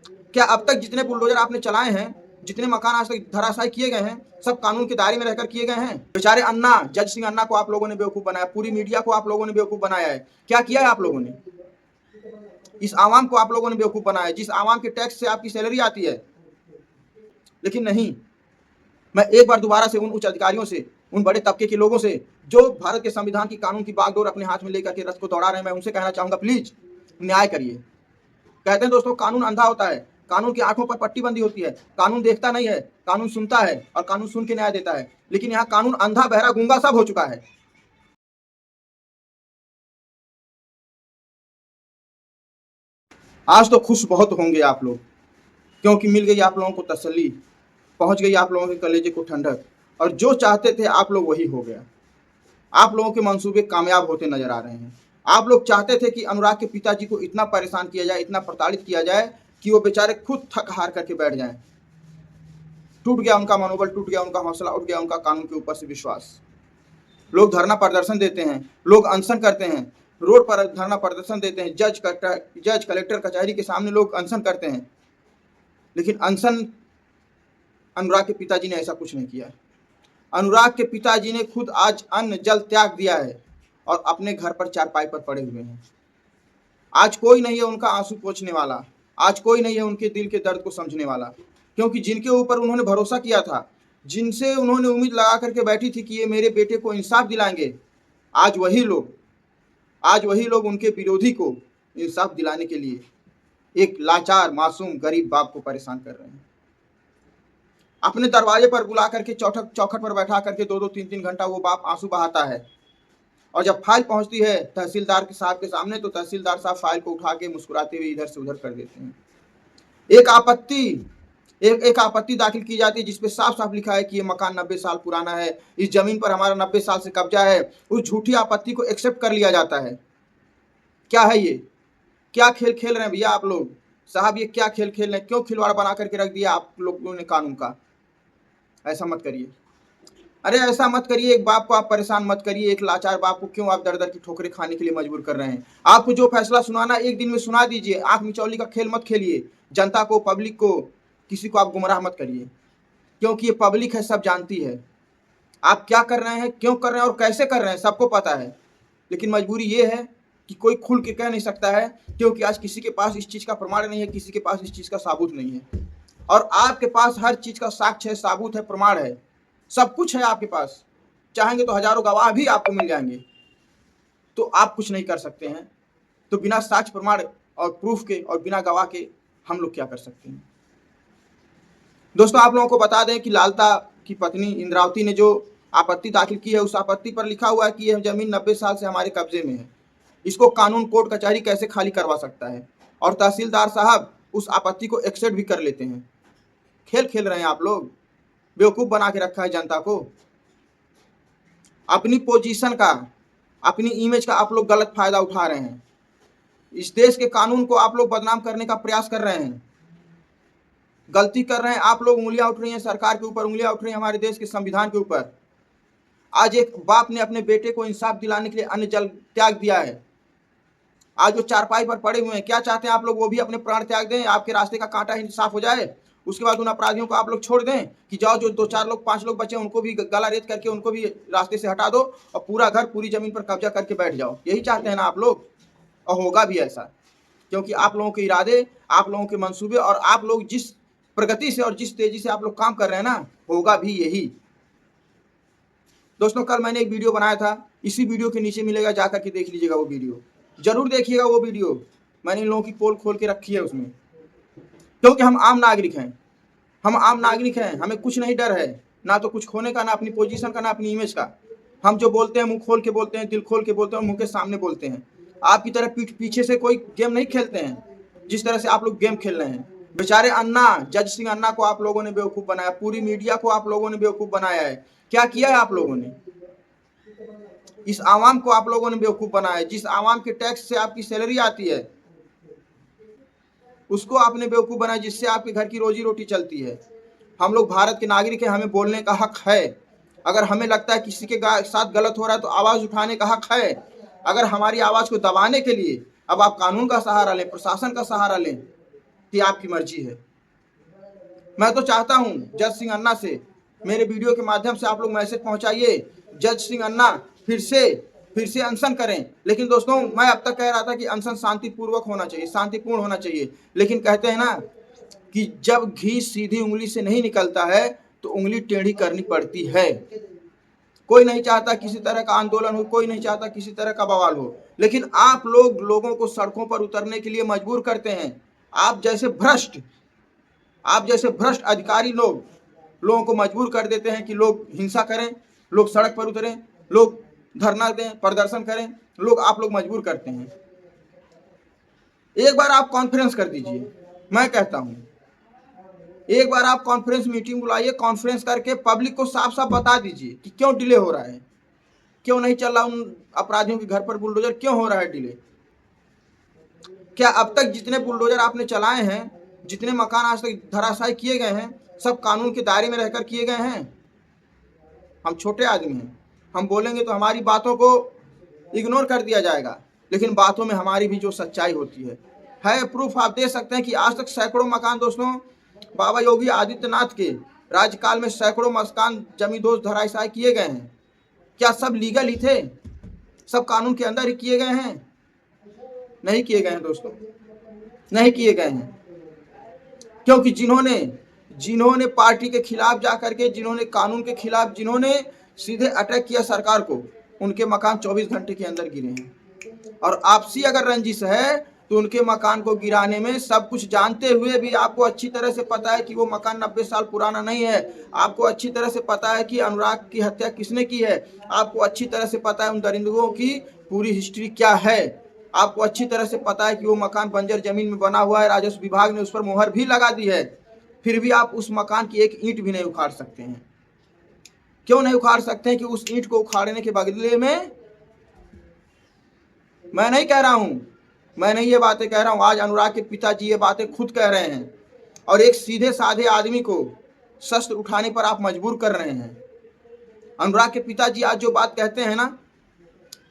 क्या अब तक जितने बुलडोजर आपने चलाए हैं, जितने मकान आज तक धराशायी किए गए हैं, सब कानून के दायरे में रहकर किए गए हैं? बेचारे अन्ना, जज सिंह अन्ना को आप लोगों ने बेवकूफ़ बनाया, पूरी मीडिया को आप लोगों ने बेवकूफ़ बनाया है। क्या किया है आप लोगों ने? इस आवाम को आप लोगों ने बेवकूफ़ बनाया है, जिस आवाम के टैक्स से आपकी सैलरी आती है। लेकिन नहीं, मैं एक बार दोबारा से उन उच्च अधिकारियों से, उन बड़े तबके के लोगों से जो भारत के संविधान की कानून की बागडोर अपने हाथ में लेकर के रथ को दौड़ा रहे हैं, मैं उनसे कहना चाहूँगा, प्लीज़ न्याय करिए। कहते हैं दोस्तों, कानून अंधा होता है, कानून की आंखों पर पट्टी बंधी होती है, कानून देखता नहीं है, कानून सुनता है और कानून सुन के न्याय देता है। लेकिन यहाँ कानून अंधा, बहरा, गूंगा सब हो चुका है। आज तो खुश बहुत होंगे आप लोग, क्योंकि मिल गई आप लोगों को तसल्ली, पहुंच गई आप लोगों के कलेजे को ठंडक, और जो चाहते थे आप लोग वही हो गया। आप लोगों के मंसूबे कामयाब होते नजर आ रहे हैं। आप लोग चाहते थे कि अनुराग के पिताजी को इतना परेशान किया जाए, इतना प्रताड़ित किया जाए कि वो बेचारे खुद थक हार करके बैठ जाएं। टूट गया उनका मनोबल, टूट गया उनका हौसला, उठ गया उनका कानून के ऊपर से विश्वास। लोग धरना प्रदर्शन देते हैं, लोग अनशन करते हैं, रोड पर धरना प्रदर्शन देते हैं, जज कलेक्टर कचहरी के सामने लोग अनशन करते हैं। लेकिन अनशन, अनुराग के पिताजी ने ऐसा कुछ नहीं किया। अनुराग के पिताजी ने खुद आज अन्न जल त्याग दिया है और अपने घर पर चारपाई पर पड़े हुए हैं। आज कोई नहीं है उनका आंसू पोंछने वाला, आज कोई नहीं है उनके दिल के दर्द को समझने वाला, क्योंकि जिनके ऊपर उन्होंने भरोसा किया था, जिनसे उन्होंने उम्मीद लगा करके बैठी थी कि ये मेरे बेटे को इंसाफ दिलाएंगे, आज वही लोग उनके विरोधी को इंसाफ दिलाने के लिए एक लाचार मासूम गरीब बाप को परेशान कर रहे हैं। अपने दरवाजे पर बुला करके चौखट पर बैठा करके 2-2 3-3 घंटा वो बाप आंसू बहाता है, और जब फाइल पहुंचती है तहसीलदार के साहब के सामने, तो तहसीलदार साहब फाइल को उठा के मुस्कुराते हुए इधर से उधर कर देते हैं। एक आपत्ति दाखिल की जाती है जिसपे साफ साफ लिखा है कि ये मकान 90 साल पुराना है, इस जमीन पर हमारा 90 साल से कब्जा है। उस झूठी आपत्ति को एक्सेप्ट कर लिया जाता है। क्या है ये? क्या खेल खेल रहे हैं भैया आप लोग? साहब ये क्या खेल खेल रहे हैं? क्यों खिलवाड़ बना करके रख दिया आप लोगों ने कानून का? ऐसा मत करिए, अरे ऐसा मत करिए। एक बाप को आप परेशान मत करिए, एक लाचार बाप को क्यों आप दर दर की ठोकरें खाने के लिए मजबूर कर रहे हैं? आपको जो फैसला सुनाना एक दिन में सुना दीजिए, आंख मिचौली का खेल मत खेलिए। जनता को, पब्लिक को, किसी को आप गुमराह मत करिए, क्योंकि ये पब्लिक है, सब जानती है आप क्या कर रहे हैं, क्यों कर रहे हैं और कैसे कर रहे हैं, सबको पता है। लेकिन मजबूरी ये है कि कोई खुल के कह नहीं सकता है, क्योंकि आज किसी के पास इस चीज़ का प्रमाण नहीं है, किसी के पास इस चीज़ का साबूत नहीं है। और आपके पास हर चीज़ का साक्ष्य है, साबूत है, प्रमाण है, सब कुछ है आपके पास। चाहेंगे तो हजारों गवाह भी आपको मिल जाएंगे, तो आप कुछ नहीं कर सकते हैं। तो बिना साक्ष्य, प्रमाण और प्रूफ के और बिना गवाह के हम लोग क्या कर सकते हैं? दोस्तों, आप लोगों को बता दें कि लालता की पत्नी इंद्रावती ने जो आपत्ति दाखिल की है, उस आपत्ति पर लिखा हुआ है कि यह जमीन 90 साल से हमारे कब्जे में है। इसको कानून, कोर्ट कचहरी कैसे खाली करवा सकता है? और तहसीलदार साहब उस आपत्ति को एक्सेप्ट भी कर लेते हैं। खेल खेल रहे हैं आप लोग, बेवकूफ़ बना के रखा है जनता को। अपनी पोजीशन का, अपनी इमेज का आप लोग गलत फायदा उठा रहे हैं। इस देश के कानून को आप लोग बदनाम करने का प्रयास कर रहे हैं, गलती कर रहे हैं आप लोग। उंगलियां उठ रही हैं सरकार के ऊपर, उंगलियां उठ रही हैं हमारे देश के संविधान के ऊपर। आज एक बाप ने अपने बेटे को इंसाफ दिलाने के लिए अन्न जल त्याग दिया है। आज वो चारपाई पर पड़े हुए हैं। क्या चाहते हैं आप लोग? वो भी अपने प्राण त्याग दें, आपके रास्ते का कांटा ही साफ हो जाए, उसके बाद उन अपराधियों को आप लोग छोड़ दें कि जाओ, जो 2-4 लोग, 5 लोग बचे उनको भी गला रेत करके उनको भी रास्ते से हटा दो और पूरा घर, पूरी जमीन पर कब्जा करके बैठ जाओ? यही चाहते हैं ना आप लोग? और होगा भी ऐसा, क्योंकि आप लोगों के इरादे, आप लोगों के मंसूबे और आप लोग जिस प्रगति से और जिस तेजी से आप लोग काम कर रहे हैं ना, होगा भी यही। दोस्तों, कल मैंने एक वीडियो बनाया था, इसी वीडियो के नीचे मिलेगा, जाकर के देख लीजिएगा वो वीडियो, जरूर देखिएगा वो वीडियो। मैंने इन लोगों की पोल खोल के रखी है उसमें, क्योंकि हम आम नागरिक हैं, हम आम नागरिक हैं, हमें कुछ नहीं डर है, ना तो कुछ खोने का, ना अपनी पोजीशन का, ना अपनी इमेज का। हम जो बोलते हैं मुंह खोल के बोलते हैं, दिल खोल के बोलते हैं और मुंह के सामने बोलते हैं। आपकी तरह पीठ पीछे से कोई गेम नहीं खेलते हैं, जिस तरह से आप लोग गेम खेल रहे हैं। बेचारे अन्ना, जज सिंह अन्ना को आप लोगों ने बेवकूफ़ बनाया, पूरी मीडिया को आप लोगों ने बेवकूफ़ बनाया है। क्या किया है आप लोगों ने? इस आवाम को आप लोगों ने बेवकूफ़ बनाया है। जिस आवाम के टैक्स से आपकी सैलरी आती है, उसको आपने बेवकूफ़ बनाया, जिससे आपके घर की रोजी रोटी चलती है। हम लोग भारत के नागरिक हैं, हमें बोलने का हक है। अगर हमें लगता है किसी के साथ गलत हो रहा है तो आवाज़ उठाने का हक है। अगर हमारी आवाज़ को दबाने के लिए अब आप कानून का सहारा लें, प्रशासन का सहारा लें, कि आपकी मर्जी है। मैं तो चाहता हूं जज सिंह अन्ना से, मेरे वीडियो के माध्यम से आप लोग मैसेज पहुंचाइए, जज सिंह अन्ना फिर से अनशन करें। लेकिन दोस्तों, मैं अब तक कह रहा था कि अनशन शांतिपूर्वक होना चाहिए, शांतिपूर्ण होना चाहिए, लेकिन कहते हैं ना कि जब घी सीधी उंगली से नहीं निकलता है तो उंगली टेढ़ी करनी पड़ती है। कोई नहीं चाहता किसी तरह का आंदोलन हो, कोई नहीं चाहता किसी तरह का बवाल हो, लेकिन आप लोग लोगों को सड़कों पर उतरने के लिए मजबूर करते हैं। आप जैसे भ्रष्ट अधिकारी लोगों को मजबूर कर देते हैं कि लोग हिंसा करें, लोग सड़क पर उतरें, लोग धरना दें, प्रदर्शन करें, आप लोग मजबूर करते हैं। एक बार आप कॉन्फ्रेंस कर दीजिए, मैं कहता हूं एक बार आप कॉन्फ्रेंस मीटिंग बुलाइए, कॉन्फ्रेंस करके पब्लिक को साफ साफ बता दीजिए कि क्यों डिले हो रहा है, क्यों नहीं चल रहा उन अपराधियों के घर पर बुलडोजर, क्यों हो रहा है डिले। क्या अब तक जितने बुलडोजर आपने चलाए हैं, जितने मकान आज तक धराशायी किए गए हैं, सब कानून के दायरे में रहकर किए गए हैं? हम छोटे आदमी हैं, हम बोलेंगे तो हमारी बातों को इग्नोर कर दिया जाएगा, लेकिन बातों में हमारी भी जो सच्चाई होती है प्रूफ आप दे सकते हैं कि आज तक सैकड़ों मकान, दोस्तों, बाबा योगी आदित्यनाथ के राज्यकाल में सैकड़ों मकान जमींदोज धराशायी किए गए हैं। क्या सब लीगल ही थे? सब कानून के अंदर ही किए गए हैं? नहीं किए गए हैं दोस्तों, नहीं किए गए हैं। क्योंकि जिन्होंने पार्टी के खिलाफ जाकर के, जिन्होंने कानून के खिलाफ, जिन्होंने सीधे अटैक किया सरकार को, उनके मकान 24 घंटे के अंदर गिरे हैं। और आपसी अगर रंजिश है तो उनके मकान को गिराने में, सब कुछ जानते हुए भी आपको अच्छी तरह से पता है कि वो मकान 90 साल पुराना नहीं है। आपको अच्छी तरह से पता है कि अनुराग की हत्या किसने की है। आपको अच्छी तरह से पता है उन दरिंदों की पूरी हिस्ट्री क्या है। आपको अच्छी तरह से पता है कि वो मकान बंजर जमीन में बना हुआ है, राजस्व विभाग ने उस पर मोहर भी लगा दी है, फिर भी आप उस मकान की एक ईंट भी नहीं उखाड़ सकते हैं। क्यों नहीं उखाड़ सकते हैं? कि उस ईंट को उखाड़ने के बदले में, मैं नहीं कह रहा हूं, मैं नहीं ये बातें कह रहा हूं, आज अनुराग के पिताजी ये बातें खुद कह रहे हैं, और एक सीधे साधे आदमी को शस्त्र उठाने पर आप मजबूर कर रहे हैं। अनुराग के पिताजी आज जो बात कहते हैं ना,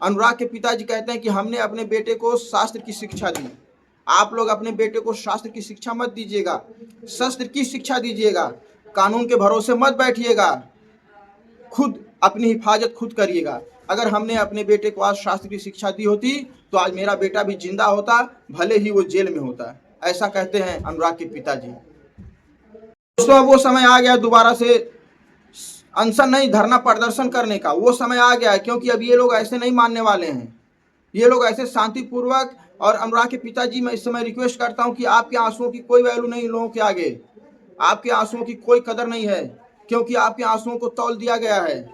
अनुराग के पिताजी कहते हैं कि हमने अपने बेटे को शास्त्र की शिक्षा दी। आप लोग अपने बेटे को शास्त्र की शिक्षा मत दीजिएगा, शस्त्र की शिक्षा दीजिएगा। कानून के भरोसे मत बैठिएगा, खुद अपनी हिफाजत खुद करिएगा। अगर हमने अपने बेटे को आज शास्त्र की शिक्षा दी होती तो आज मेरा बेटा भी जिंदा होता, भले ही वो जेल में होता। ऐसा कहते हैं अनुराग के पिताजी। दोस्तों, वो समय आ गया दोबारा से अनशन नहीं, धरना प्रदर्शन करने का वो समय आ गया है, क्योंकि अब ये लोग ऐसे नहीं मानने वाले हैं। ये लोग ऐसे शांतिपूर्वक, और अनुराग के पिताजी, मैं इस समय रिक्वेस्ट करता हूं कि आपके आंसुओं की कोई वैल्यू नहीं इन लोगों के आगे, आपके आंसुओं की कोई कदर नहीं है, क्योंकि आपके आंसुओं को तौल दिया गया है,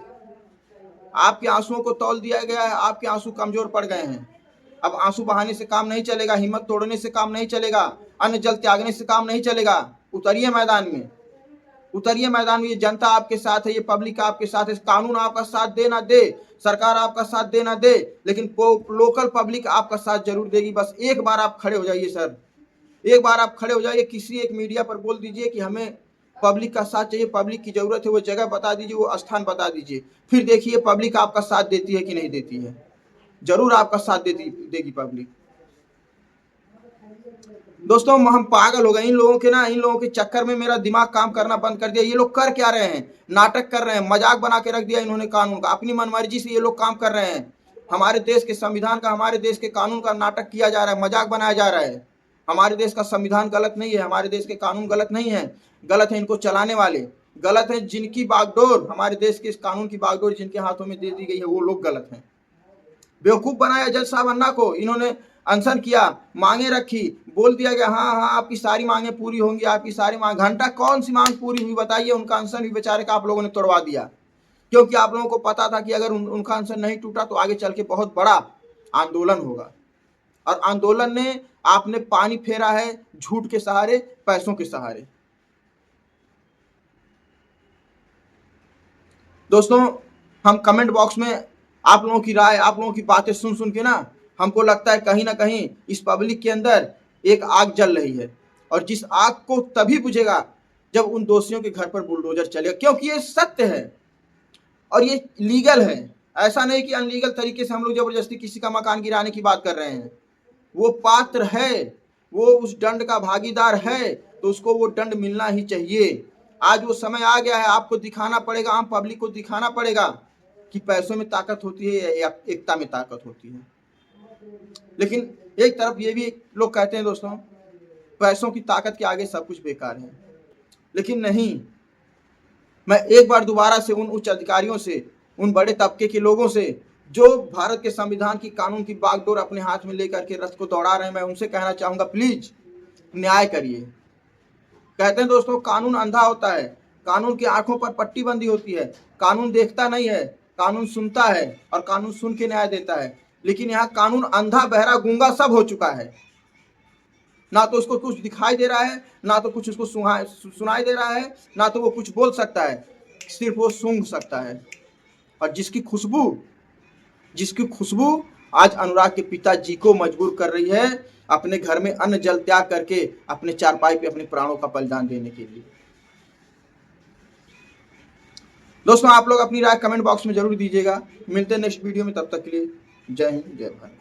आपके आंसुओं को तौल दिया गया है, आपके आंसू कमजोर पड़ गए हैं। अब आंसू बहाने से काम नहीं चलेगा, हिम्मत तोड़ने से काम नहीं चलेगा, अन्न जल त्यागने से काम नहीं चलेगा। उतरिए मैदान में, उतरिए मैदान में। ये जनता आपके साथ है, ये पब्लिक आपके साथ है, कानून आपका साथ दे ना दे, सरकार आपका साथ दे ना दे, लेकिन लोकल पब्लिक आपका साथ जरूर देगी। बस एक बार आप खड़े हो जाइए सर, एक बार आप खड़े हो जाइए, किसी एक मीडिया पर बोल दीजिए कि हमें पब्लिक का साथ चाहिए, पब्लिक की जरूरत है, वो जगह बता दीजिए, वो स्थान बता दीजिए, फिर देखिए पब्लिक आपका साथ देती है कि नहीं देती है। जरूर आपका साथ देगी पब्लिक। दोस्तों, हम पागल हो गए इन लोगों के चक्कर में मेरा दिमाग काम करना बंद कर दिया। ये लोग कर क्या रहे हैं? नाटक कर रहे हैं, मजाक बना के रख दिया इन्होंने कानून का। अपनी मनमर्जी से ये लोग काम कर रहे हैं। हमारे देश के संविधान का, हमारे देश के कानून का नाटक किया जा रहा है, मजाक बनाया जा रहा है। हमारे देश का संविधान गलत नहीं है, हमारे देश के कानून गलत नहीं है, गलत है इनको चलाने वाले, गलत है जिनकी बागडोर, हमारे देश के इस कानून की बागडोर जिनके हाथों में दे दी गई है, वो लोग गलत हैं। बेवकूफ बनाया जज साहब अन्ना को। इन्होंने अनशन किया, मांगे रखी, बोल दिया गया हाँ हाँ आपकी सारी मांगे पूरी होंगी, आपकी सारी मांग। घंटा कौन सी मांग पूरी हुई बताइए? उनका अनशन भी बेचारे का आप लोगों ने तोड़वा दिया, क्योंकि आप लोगों को पता था कि अगर उनका अनशन नहीं टूटा तो आगे चल के बहुत बड़ा आंदोलन होगा। और आंदोलन ने आपने पानी फेरा है झूठ के सहारे, पैसों के सहारे। दोस्तों, हम कमेंट बॉक्स में आप लोगों की राय, आप लोगों की बातें सुन सुन के ना हमको लगता है कहीं ना कहीं इस पब्लिक के अंदर एक आग जल रही है, और जिस आग को तभी बुझेगा जब उन दोषियों के घर पर बुलडोजर चलेगा, क्योंकि ये सत्य है और ये लीगल है। ऐसा नहीं कि अनलीगल तरीके से हम लोग जबरदस्ती किसी का मकान गिराने की बात कर रहे हैं। वो पात्र है, वो उस दंड का भागीदार है तो उसको वो दंड मिलना ही चाहिए। आज वो समय आ गया है, आपको दिखाना पड़ेगा, आम पब्लिक को दिखाना पड़ेगा कि पैसों में ताकत होती है या एकता में ताकत होती है। लेकिन एक तरफ ये भी लोग कहते हैं दोस्तों, पैसों की ताकत के आगे सब कुछ बेकार है। लेकिन नहीं, मैं एक बार दोबारा से उन उच्च अधिकारियों से, उन बड़े तबके के लोगों से जो भारत के संविधान की, कानून की बागडोर अपने हाथ में लेकर के रथ को दौड़ा रहे हैं, मैं उनसे कहना चाहूंगा, प्लीज न्याय करिए। कहते हैं दोस्तों, कानून अंधा होता है, कानून की आंखों पर पट्टी बंदी होती है, कानून देखता नहीं है, कानून सुनता है और कानून सुन के न्याय देता है। लेकिन यहाँ कानून अंधा, बहरा, गूंगा सब हो चुका है। ना तो उसको कुछ दिखाई दे रहा है, ना तो कुछ उसको सुनाई दे रहा है, ना तो वो कुछ बोल सकता है, सिर्फ वो सूंघ सकता है। और जिसकी खुशबू आज अनुराग के पिताजी को मजबूर कर रही है अपने घर में अन्न जल त्याग करके अपने चारपाई पे अपने प्राणों का बलिदान देने के लिए। दोस्तों, आप लोग अपनी राय कमेंट बॉक्स में जरूर दीजिएगा। मिलते हैं नेक्स्ट वीडियो में, तब तक के लिए जय हिंद, जय भारत।